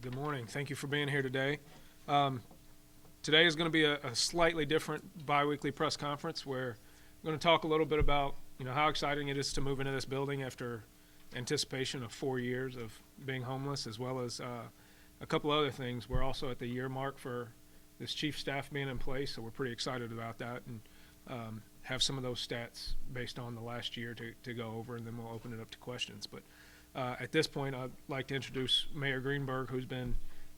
Good morning. Thank you for being here today. Today is going to be a slightly different biweekly press conference where I'm going to talk a little bit about how exciting it is to move into this building after anticipation of 4 years of being homeless, as well as a couple other things. We're also at the year mark for this chief staff being in place, so we're pretty excited about that, and have some of those stats based on the last year to go over, and then we'll open it up to questions. But at this point, I'd like to introduce Mayor Greenberg, who's been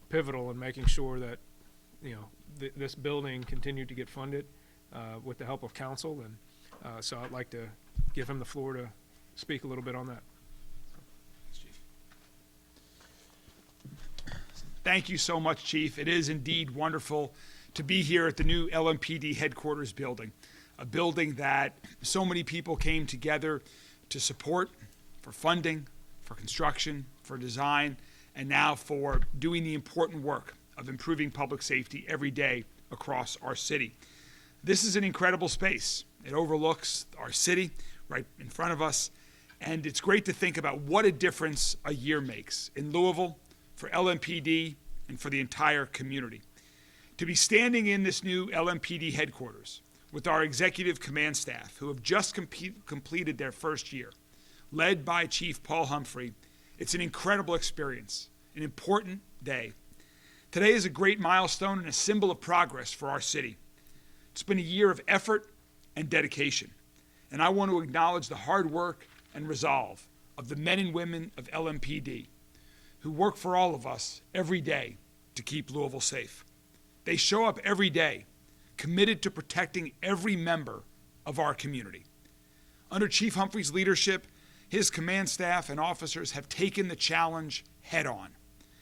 pivotal in making sure that this building continued to get funded with the help of council, and so I'd like to give him the floor to speak a little bit on that. Thank you so much, Chief. It is indeed wonderful to be here at the new LMPD headquarters building, a building that so many people came together to support, for funding, for construction, for design, and now for doing the important work of improving public safety every day across our city. This is an incredible space. It overlooks our city right in front of us, and it's great to think about what a difference a year makes in Louisville, for LMPD, and for the entire community. To be standing in this new LMPD headquarters with our executive command staff who have just completed their first year, led by Chief Paul Humphrey, it's an incredible experience, an important day. Today is a great milestone and a symbol of progress for our city. It's been a year of effort and dedication, and I want to acknowledge the hard work and resolve of the men and women of LMPD who work for all of us every day to keep Louisville safe. They show up every day, committed to protecting every member of our community. Under Chief Humphrey's leadership, his command staff and officers have taken the challenge head on.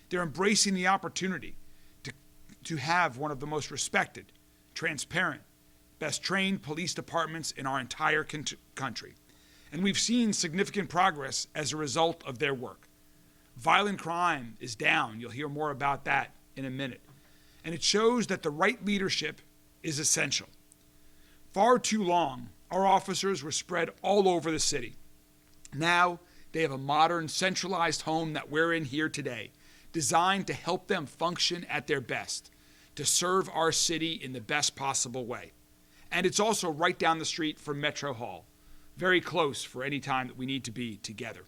They're embracing the opportunity to have one of the most respected, transparent, best trained police departments in our entire country. And we've seen significant progress as a result of their work. Violent crime is down. You'll hear more about that in a minute. And it shows that the right leadership is essential. Far too long, our officers were spread all over the city. Now they have a modern, centralized home that we're in here today, designed to help them function at their best, to serve our city in the best possible way. And it's also right down the street from Metro Hall, very close for any time that we need to be together.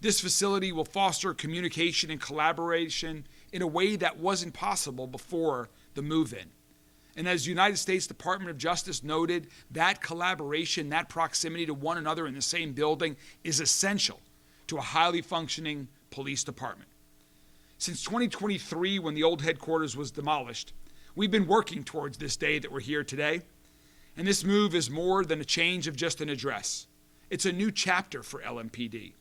This facility will foster communication and collaboration in a way that wasn't possible before the move-in. And as the United States Department of Justice noted, that collaboration, that proximity to one another in the same building is essential to a highly functioning police department. Since 2023, when the old headquarters was demolished, we've been working towards this day that we're here today. And this move is more than a change of just an address. It's a new chapter for LMPD.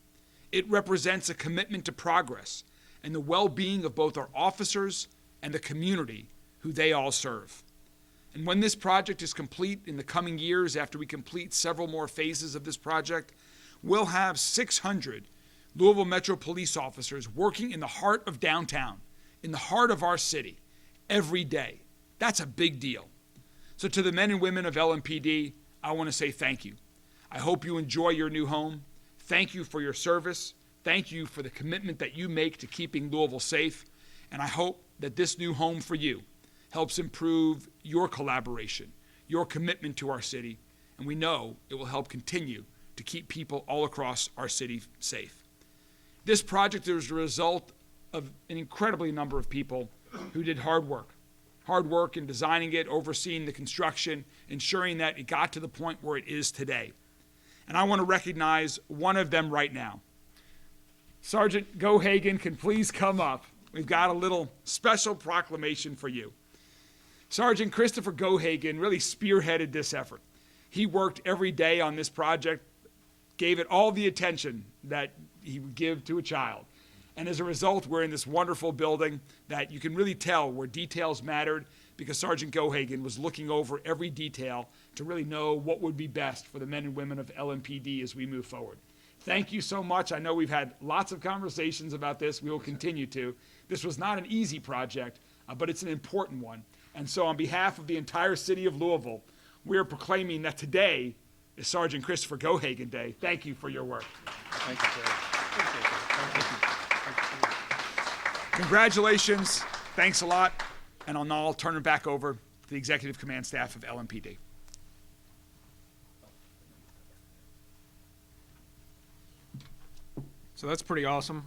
It represents a commitment to progress and the well-being of both our officers and the community who they all serve. And when this project is complete in the coming years, after we complete several more phases of this project, we'll have 600 Louisville Metro police officers working in the heart of downtown, in the heart of our city, every day. That's a big deal. So to the men and women of LMPD, I want to say thank you. I hope you enjoy your new home. Thank you for your service. Thank you for the commitment that you make to keeping Louisville safe. And I hope that this new home for you helps improve your collaboration, your commitment to our city, and we know it will help continue to keep people all across our city safe. This project is a result of an incredibly number of people who did hard work in designing it, overseeing the construction, ensuring that it got to the point where it is today. And I want to recognize one of them right now. Sergeant Gohagan can please come up. We've got a little special proclamation for you. Sergeant Christopher Gohagan really spearheaded this effort. He worked every day on this project, gave it all the attention that he would give to a child. And as a result, we're in this wonderful building that you can really tell where details mattered, because Sergeant Gohagan was looking over every detail to really know what would be best for the men and women of LMPD as we move forward. Thank you so much. I know we've had lots of conversations about this. We will continue to. This was not an easy project, but it's an important one. And so on behalf of the entire city of Louisville, we are proclaiming that today is Sergeant Christopher Gohagan Day. Thank you for your work. Thank you, sir. Thank you. Congratulations. Thanks a lot. And I'll now turn it back over to the executive command staff of LMPD. So that's pretty awesome.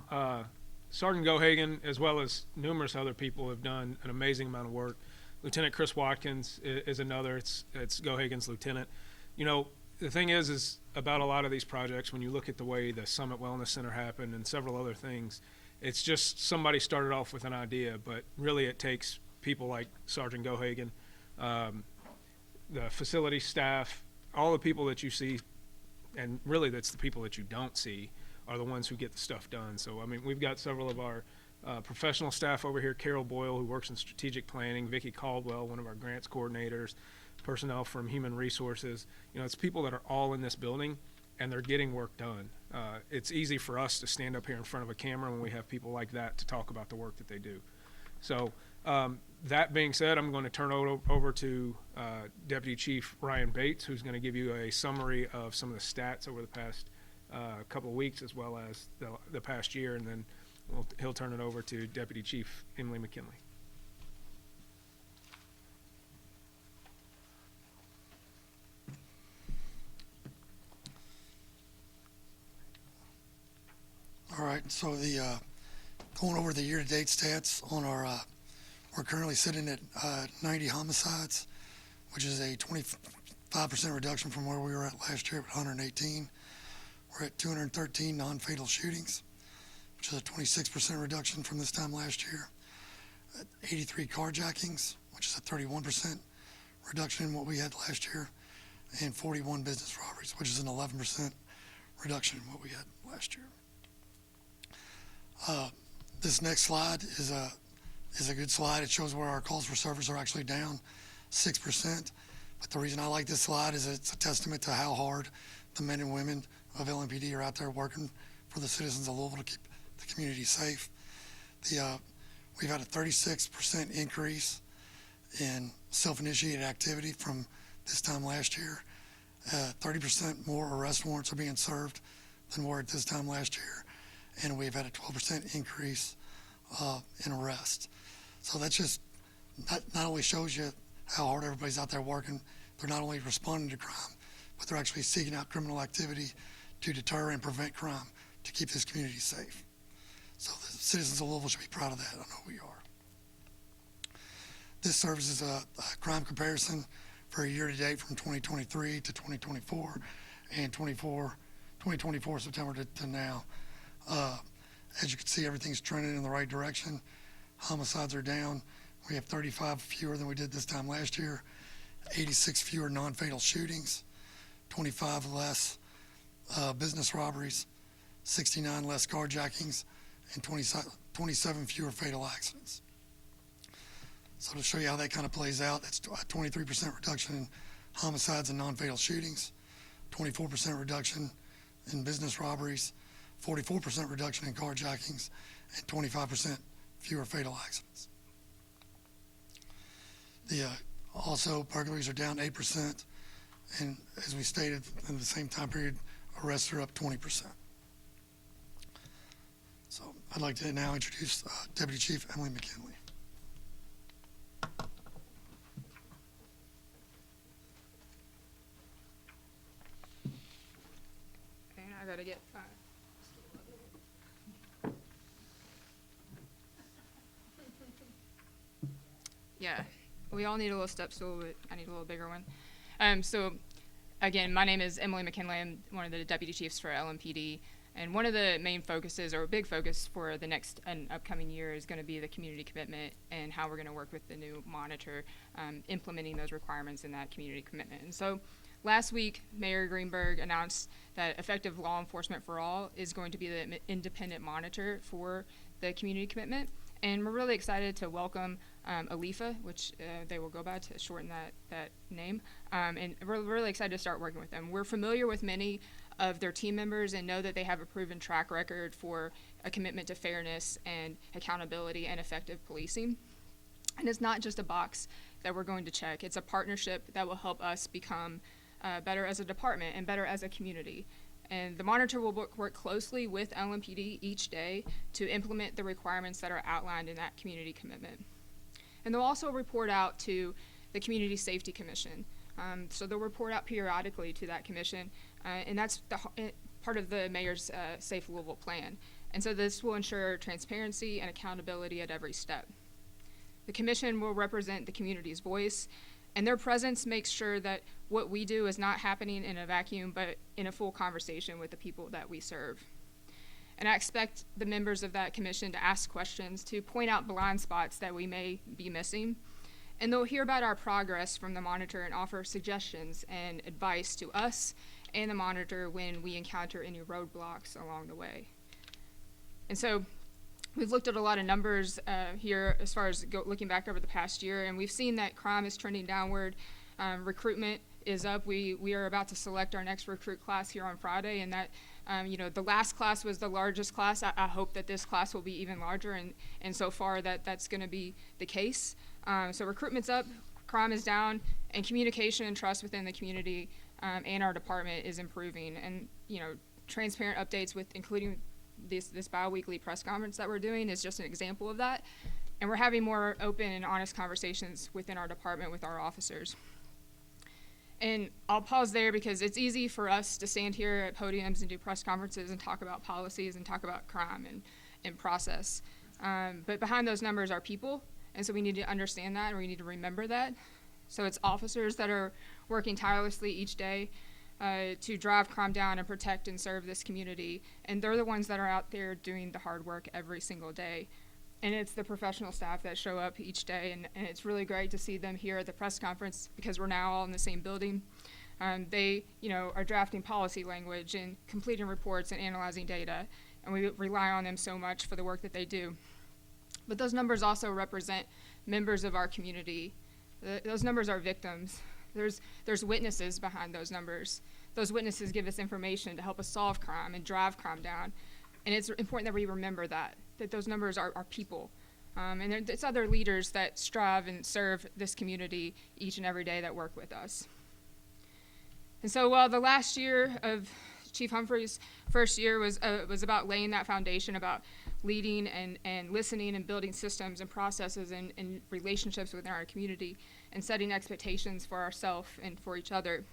Sergeant Gohagan, as well as numerous other people, have done an amazing amount of work. Lieutenant Chris Watkins is another. It's Gohagan's lieutenant. You know, the thing is about a lot of these projects, when you look at the way the Summit Wellness Center happened and several other things, it's just somebody started off with an idea, but really it takes people like Sergeant Gohagan, the facility staff, all the people that you see, and really that's the people that you don't see, are the ones who get the stuff done. So, I mean, we've got several of our professional staff over here, Carol Boyle, who works in strategic planning, Vicki Caldwell, one of our grants coordinators, personnel from human resources. You know, it's people that are all in this building, and they're getting work done. It's easy for us to stand up here in front of a camera when we have people like that to talk about the work that they do. So, that being said, I'm going to turn it over to Deputy Chief Ryan Bates, who's going to give you a summary of some of the stats over the past couple of weeks, as well as the past year, and then he'll turn it over to Deputy Chief Emily McKinley. All right, so going over the year-to-date stats on our, we're currently sitting at 90 homicides, which is a 25% reduction from where we were at last year at 118. We're at 213 non-fatal shootings, which is a 26% reduction from this time last year. 83 carjackings, which is a 31% reduction in what we had last year, and 41 business robberies, which is an 11% reduction in what we had last year. This next slide is a good slide. It shows where our calls for service are actually down 6%. But the reason I like this slide is it's a testament to how hard the men and women of LMPD are out there working for the citizens of Louisville to keep the community safe. We've had a 36% increase in self-initiated activity from this time last year. 30% more arrest warrants are being served than were at this time last year. And we've had a 12% increase in arrests. So that just not only shows you how hard everybody's out there working, they're not only responding to crime, but they're actually seeking out criminal activity to deter and prevent crime, to keep this community safe. So the citizens of Louisville should be proud of that. I know we are. This serves as a crime comparison for a year-to-date from 2023 to 2024, and 2024 September to now. As you can see, everything's trending in the right direction. Homicides are down. We have 35 fewer than we did this time last year, 86 fewer non-fatal shootings, 25 less business robberies, 69 less carjackings, and 27 fewer fatal accidents. So to show you how that kind of plays out, that's a 23% reduction in homicides and non-fatal shootings, 24% reduction in business robberies, 44% reduction in carjackings, and 25% fewer fatal accidents. Also, burglaries are down 8%, and as we stated, in the same time period, arrests are up 20%. So I'd like to now introduce Deputy Chief Emily McKinley. And I gotta get yeah, we all need a little step stool, but I need a little bigger one. So again, my name is Emily McKinley. I'm one of the deputy chiefs for LMPD. And one of the main focuses, or a big focus for the next and upcoming year, is going to be the community commitment and how we're going to work with the new monitor, implementing those requirements in that community commitment. And so last week, Mayor Greenberg announced that Effective Law Enforcement for All is going to be the independent monitor for the community commitment. And we're really excited to welcome Alifa, which they will go by to shorten that name. And we're really excited to start working with them. We're familiar with many of their team members and know that they have a proven track record for a commitment to fairness and accountability and effective policing. And it's not just a box that we're going to check. It's a partnership that will help us become better as a department and better as a community. And the monitor will work closely with LMPD each day to implement the requirements that are outlined in that community commitment. And they'll also report out to the Community Safety Commission. So they'll report out periodically to that commission, and that's part of the mayor's Safe Louisville plan. And so this will ensure transparency and accountability at every step. The commission will represent the community's voice, and their presence makes sure that what we do is not happening in a vacuum, but in a full conversation with the people that we serve. And I expect the members of that commission to ask questions, to point out blind spots that we may be missing, and they'll hear about our progress from the monitor and offer suggestions and advice to us and the monitor when we encounter any roadblocks along the way. And so we've looked at a lot of numbers here as far as looking back over the past year, and we've seen that crime is trending downward. Recruitment is up. We are about to select our next recruit class here on Friday, and that the last class was the largest class. I hope that this class will be even larger, and so far that's going to be the case. So recruitment's up, crime is down, and communication and trust within the community and our department is improving. And transparent updates with including this bi-weekly press conference that we're doing is just an example of that. And we're having more open and honest conversations within our department with our officers. And I'll pause there because it's easy for us to stand here at podiums and do press conferences and talk about policies and talk about crime and process. But behind those numbers are people, and so we need to understand that and we need to remember that. So it's officers that are working tirelessly each day to drive crime down and protect and serve this community. And they're the ones that are out there doing the hard work every single day. And it's the professional staff that show up each day, and it's really great to see them here at the press conference because we're now all in the same building. They, are drafting policy language and completing reports and analyzing data, and we rely on them so much for the work that they do. But those numbers also represent members of our community. Those numbers are victims. There's witnesses behind those numbers. Those witnesses give us information to help us solve crime and drive crime down. And it's important that we remember that those numbers are people. And it's other leaders that strive and serve this community each and every day that work with us. And so while the last year of Chief Humphrey's first year was about laying that foundation, about leading and listening and building systems and processes and relationships within our community and setting expectations for ourselves and for each other,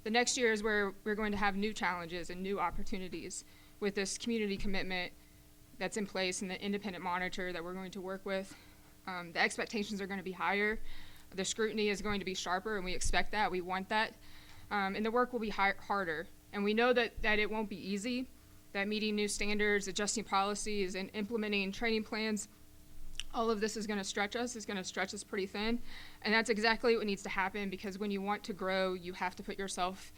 the next year is where we're going to have new challenges and new opportunities with this community commitment that's in place and the independent monitor that we're going to work with. The expectations are going to be higher. The scrutiny is going to be sharper, and we expect that. We want that. And the work will be harder. And we know that it won't be easy, that meeting new standards, adjusting policies, and implementing training plans, all of this is going to stretch us. It's going to stretch us pretty thin. And that's exactly what needs to happen, because when you want to grow, you have to put yourself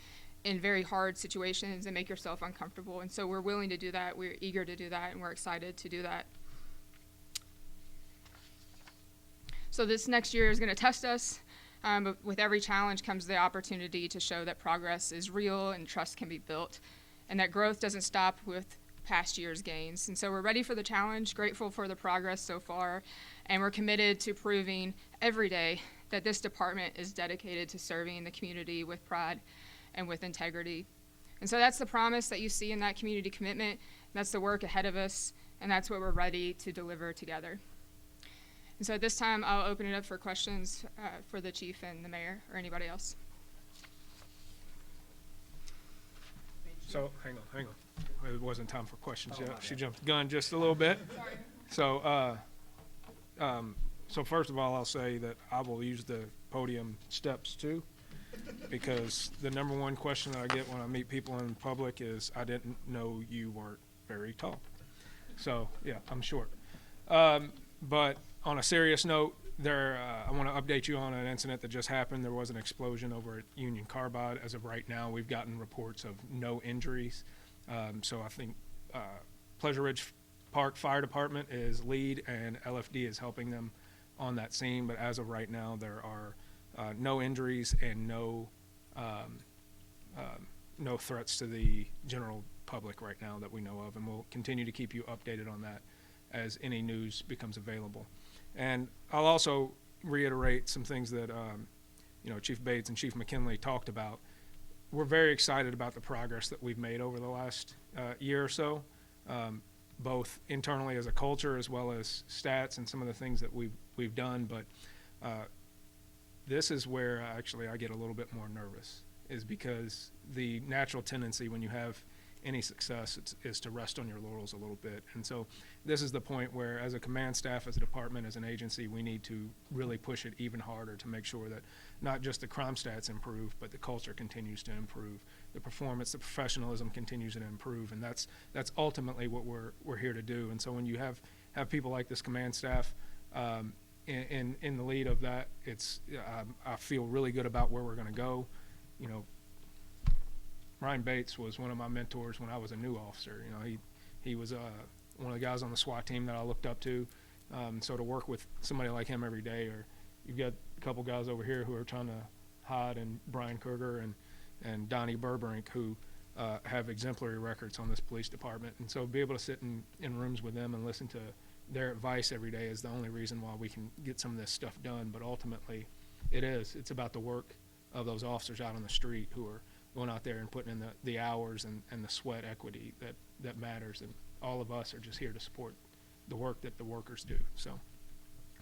in very hard situations and make yourself uncomfortable. And so we're willing to do that. We're eager to do that, and we're excited to do that. So this next year is going to test us. But with every challenge comes the opportunity to show that progress is real and trust can be built, and that growth doesn't stop with past year's gains. And so we're ready for the challenge, grateful for the progress so far, and we're committed to proving every day that this department is dedicated to serving the community with pride and with integrity. And so that's the promise that you see in that community commitment. That's the work ahead of us, and that's what we're ready to deliver together. And so at this time, I'll open it up for questions for the chief and the mayor or anybody else. So hang on. It wasn't time for questions yet. She jumped the gun just a little bit. So so first of all, I'll say that I will use the podium steps too, because the number one question that I get when I meet people in public is, I didn't know you weren't very tall. So yeah, I'm short. But on a serious note, I want to update you on an incident that just happened. There was an explosion over at Union Carbide. As of right now, we've gotten reports of no injuries. So I think Pleasure Ridge Park Fire Department is lead, and LFD is helping them on that scene. But as of right now, there are no injuries and no threats to the general public right now that we know of. And we'll continue to keep you updated on that as any news becomes available. And I'll also reiterate some things that Chief Bates and Chief McKinley talked about. we're very excited about the progress that we've made over the last year or so, both internally as a culture as well as stats and some of the things that we've done. But this is where actually I get a little bit more nervous, is because the natural tendency when you have any success is to rest on your laurels a little bit. And so this is the point where, as a command staff, as a department, as an agency, we need to really push it even harder to make sure that not just the crime stats improve, but the culture continues to improve, the performance, the professionalism continues to improve, and that's ultimately what we're here to do. And so when you have people like this command staff in the lead of that, I feel really good about where we're going to go. You know, Ryan Bates was one of my mentors when I was a new officer. You know, he was one of the guys on the SWAT team that I looked up to. So to work with somebody like him every day, or you've got a couple guys over here who are trying to hide, and Brian Kruger and Donnie Burbrink, who have exemplary records on this police department. And so be able to sit in rooms with them and listen to their advice every day is the only reason why we can get some of this stuff done. But ultimately, it's about the work of those officers out on the street who are going out there and putting in the hours and the sweat equity that matters. And all of us are just here to support the work that the workers do. So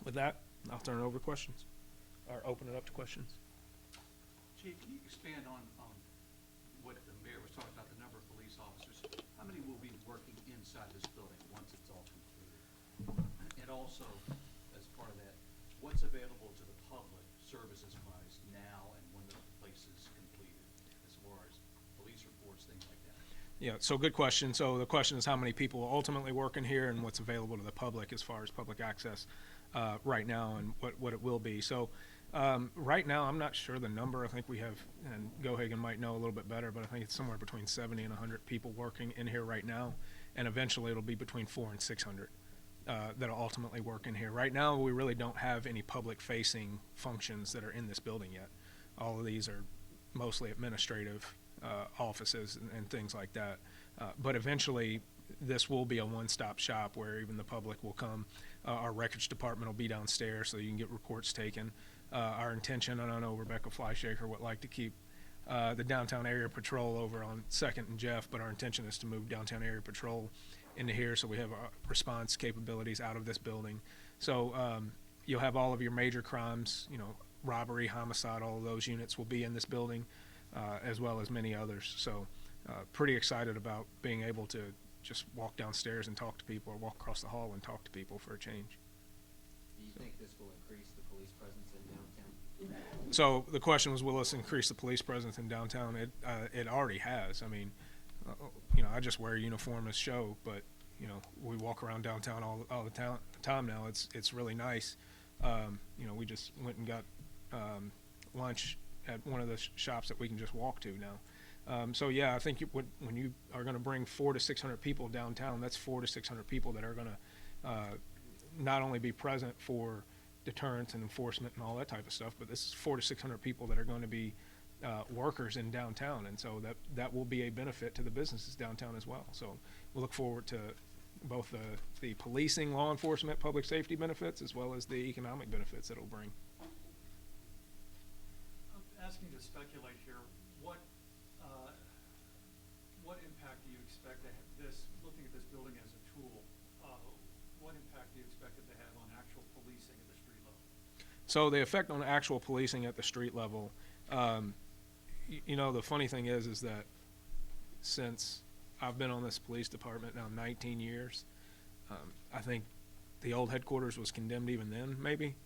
with that, I'll turn it over to questions, or open it up to questions. Chief, can you expand on what the mayor was talking about, the number of police officers? How many will be working inside this building once it's all completed? And also, as part of that, what's available to the public services-wise now and when the place is completed, as far as police reports, things like that? Yeah, so good question. So the question is how many people will ultimately work in here and what's available to the public as far as public access right now, and what it will be. So right now, I'm not sure the number. I think we have, and Gohagan might know a little bit better, but I think it's somewhere between 70 and 100 people working in here right now, and eventually it'll be between 400 and 600 that'll ultimately work in here. Right now, we really don't have any public-facing functions that are in this building yet. All of these are mostly administrative offices and things like that. But eventually, this will be a one-stop shop where even the public will come. Our records department will be downstairs so you can get reports taken. Our intention, and I know Rebecca Flyshaker would like to keep the downtown area patrol over on 2nd and Jeff, but our intention is to move downtown area patrol into here so we have response capabilities out of this building. So you'll have all of your major crimes, you know, robbery, homicide, all of those units will be in this building, as well as many others. So pretty excited about being able to just walk downstairs and talk to people, or walk across the hall and talk to people for a change. Do you think this will increase the police presence in downtown? So the question was, will this increase the police presence in downtown? It already has. I mean, you know, I just wear a uniform as show, but you know, we walk around downtown all the time now. It's really nice. You know, we just went and got lunch at one of the shops that we can just walk to now. So yeah, I think when you are going to bring 400 to 600 people downtown, that's 400 to 600 people that are going to not only be present for deterrence and enforcement and all that type of stuff, but this is 400 to 600 people that are going to be workers in downtown, and so that will be a benefit to the businesses downtown as well. So we'll look forward to both the policing, law enforcement, public safety benefits, as well as the economic benefits that it'll bring. I'm asking to speculate here. What impact do you expect to have looking at this building as a tool, what impact do you expect it to have on actual policing at the street level? So the effect on actual policing at the street level, you know, the funny thing is that since I've been on this police department now 19 years, I think the old headquarters was condemned even then, maybe.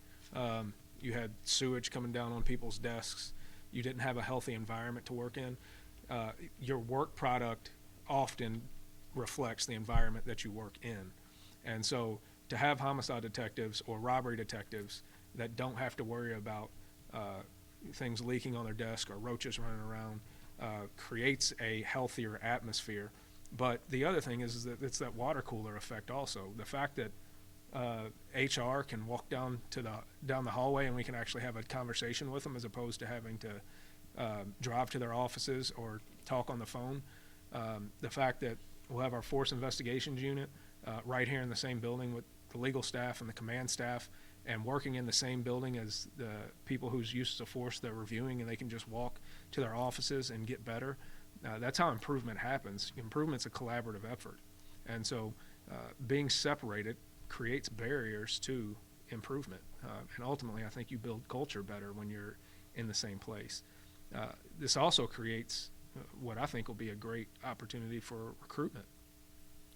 You had sewage coming down on people's desks. You didn't have a healthy environment to work in. Your work product often reflects the environment that you work in. And so to have homicide detectives or robbery detectives that don't have to worry about things leaking on their desk or roaches running around creates a healthier atmosphere. But the other thing is that it's that water cooler effect also. The fact that HR can walk down the hallway and we can actually have a conversation with them, as opposed to having to drive to their offices or talk on the phone. The fact that we'll have our force investigations unit right here in the same building with the legal staff and the command staff, and working in the same building as the people whose use of force they're reviewing, and they can just walk to their offices and get better. That's how improvement happens. Improvement's a collaborative effort. And so being separated creates barriers to improvement. And ultimately, I think you build culture better when you're in the same place. This also creates what I think will be a great opportunity for recruitment.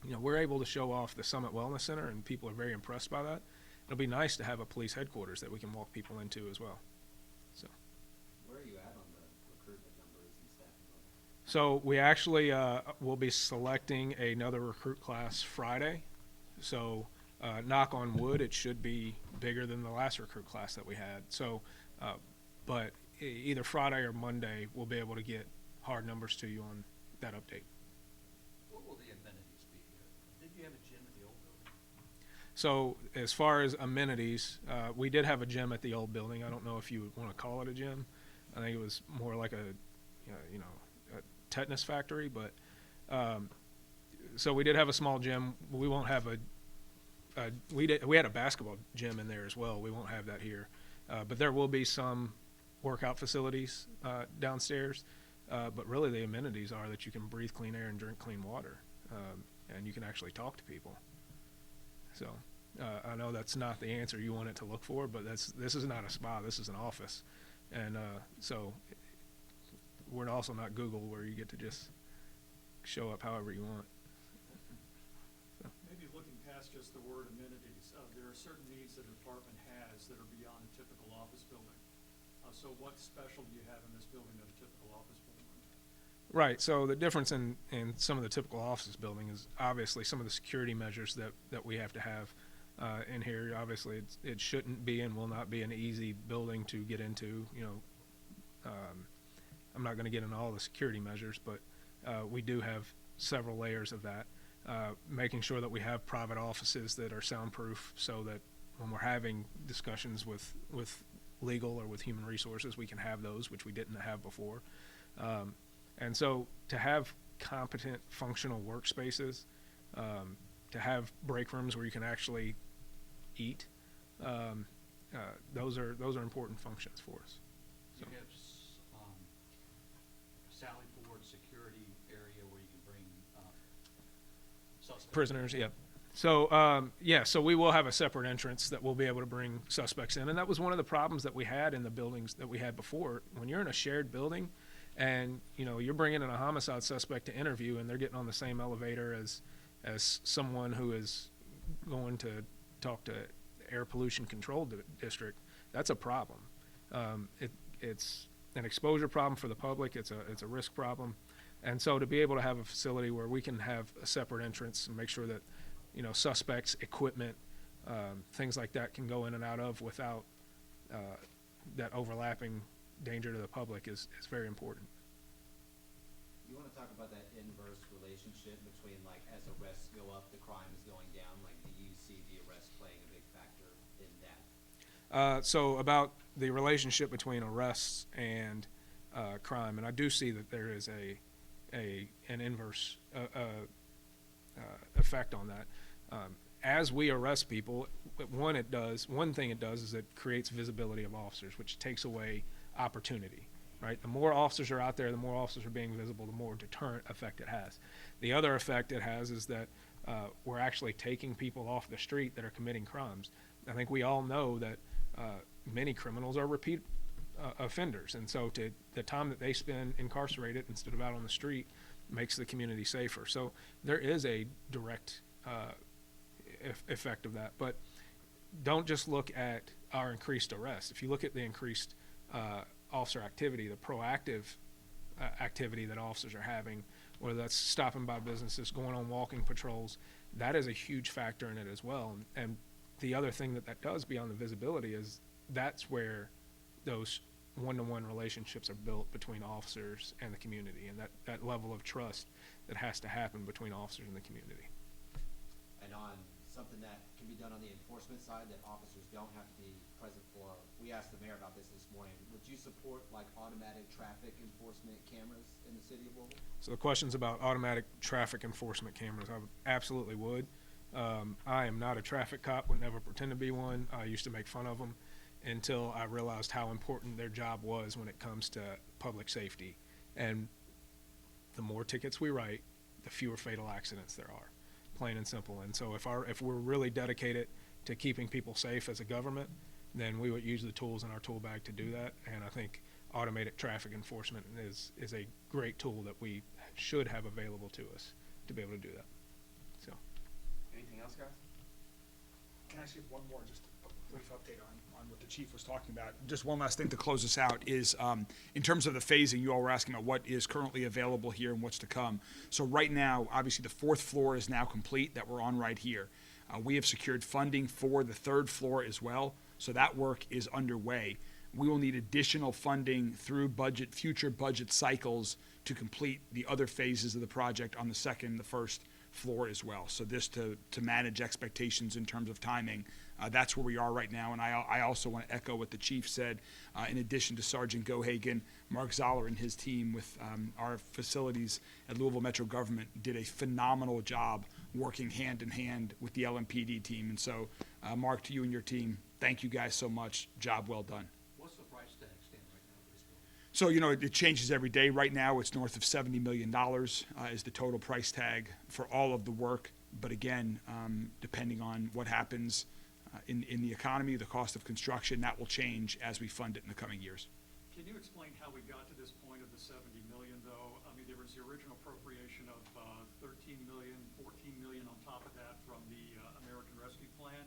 You know, we're able to show off the Summit Wellness Center, and people are very impressed by that. It'll be nice to have a police headquarters that we can walk people into as well. So. Where are you at on the recruitment numbers and staffing level? So we actually will be selecting another recruit class Friday. So knock on wood, it should be bigger than the last recruit class that we had. So, but either Friday or Monday, we'll be able to get hard numbers to you on that update. What will the amenities be here? Did you have a gym at the old building? So as far as amenities, we did have a gym at the old building. I don't know if you would want to call it a gym. I think it was more like a tetanus factory, but so we did have a small gym. We won't have we had a basketball gym in there as well. We won't have that here, but there will be some workout facilities downstairs. But really, the amenities are that you can breathe clean air and drink clean water, and you can actually talk to people. So I know that's not the answer you want it to look for, but this is not a spa. This is an office, and so we're also not Google where you get to just show up however you want. Maybe looking past just the word amenities, there are certain needs that a department has that are beyond a typical office building. So what special do you have in this building that a typical office building would have? Right. So the difference in some of the typical office building is obviously some of the security measures that we have to have in here. Obviously, it shouldn't be and will not be an easy building to get into. You know, I'm not going to get into all the security measures, but we do have several layers of that. Making sure that we have private offices that are soundproof, so that when we're having discussions with legal or with human resources, we can have those, which we didn't have before. And so to have competent, functional workspaces, to have break rooms where you can actually eat, those are important functions for us. You have Sally Ford security area where you can bring suspects. Prisoners, yeah. So, so we will have a separate entrance that we'll be able to bring suspects in. And that was one of the problems that we had in the buildings that we had before. When you're in a shared building and, you know, you're bringing in a homicide suspect to interview and they're getting on the same elevator as someone who is going to talk to air pollution control district, that's a problem. It's an exposure problem for the public. It's a risk problem. And so to be able to have a facility where we can have a separate entrance and make sure that, you know, suspects, equipment, things like that can go in and out of without that overlapping danger to the public is very important. You want to talk about that inverse relationship between, like, as arrests go up, the crime is going down? Like, do you see the arrest playing a big factor in that? So about the relationship between arrests and crime, and I do see that there is an inverse effect on that. As we arrest people, one thing it does is it creates visibility of officers, which takes away opportunity, right? The more officers are out there, the more officers are being visible, the more deterrent effect it has. The other effect it has is that we're actually taking people off the street that are committing crimes. I think we all know that many criminals are repeat offenders, and so the time that they spend incarcerated instead of out on the street makes the community safer. So there is a direct effect of that, but don't just look at our increased arrests. If you look at the increased officer activity, the proactive activity that officers are having, whether that's stopping by businesses, going on walking patrols, that is a huge factor in it as well. And the other thing that does beyond the visibility is that's where those one-to-one relationships are built between officers and the community, and that level of trust that has to happen between officers and the community. And on something that can be done on the enforcement side that officers don't have to be present for, we asked the mayor about this morning. Would you support, like, automatic traffic enforcement cameras in the city of Louisville? So the question's about automatic traffic enforcement cameras. I absolutely would. I am not a traffic cop, would never pretend to be one. I used to make fun of them until I realized how important their job was when it comes to public safety. And the more tickets we write, the fewer fatal accidents there are, plain and simple. And so if we're really dedicated to keeping people safe as a government, then we would use the tools in our tool bag to do that. And I think automated traffic enforcement is a great tool that we should have available to us to be able to do that. So. Anything else, guys? Can I ask you one more, just a brief update on what the chief was talking about? Just one last thing to close us out is, in terms of the phasing, you all were asking about what is currently available here and what's to come. So right now, obviously, the 4th floor is now complete that we're on right here. We have secured funding for the 3rd floor as well, so that work is underway. We will need additional funding through future budget cycles to complete the other phases of the project on the 2nd and the 1st floor as well. So this to manage expectations in terms of timing. That's where we are right now. And I also want to echo what the chief said. In addition to Sergeant Gohagen, Mark Zoller and his team with our facilities at Louisville Metro Government did a phenomenal job working hand in hand with the LMPD team. And so, Mark, to you and your team, thank you guys so much. Job well done. What's the price tag stand right now for this building? So, you know, it changes every day. Right now, it's north of $70 million is the total price tag for all of the work. But again, depending on what happens in the economy, the cost of construction, that will change as we fund it in the coming years. Can you explain how we got to this point of the 70 million, though? I mean, there was the original appropriation of 13 million, 14 million on top of that from the American Rescue Plan.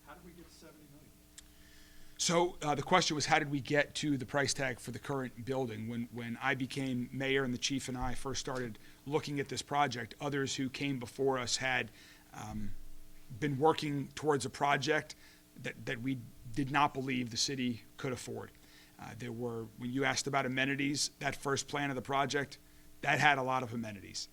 How did we get to 70 million? So the question was, how did we get to the price tag for the current building? When I became mayor and the chief and I first started looking at this project, others who came before us had been working towards a project that we did not believe the city could afford. When you asked about amenities, that first plan of the project, that had a lot of amenities.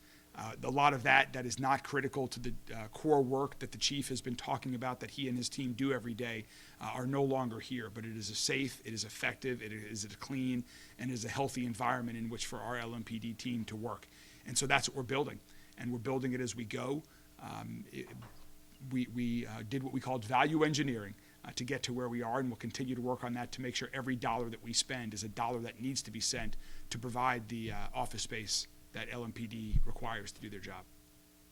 A lot of that is not critical to the core work that the chief has been talking about that he and his team do every day are no longer here. But it is a safe, it is effective, it is a clean, and it is a healthy environment in which for our LMPD team to work. And so that's what we're building. And we're building it as we go. We did what we called value engineering to get to where we are, and we'll continue to work on that to make sure every dollar that we spend is a dollar that needs to be spent to provide the office space that LMPD requires to do their job.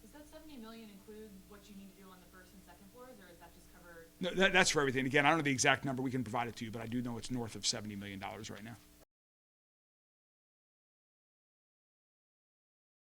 Does that 70 million include what you need to do on the 1st and 2nd floors, or is that just cover? No, that's for everything. Again, I don't know the exact number. We can provide it to you, but I do know it's north of $70 million right now.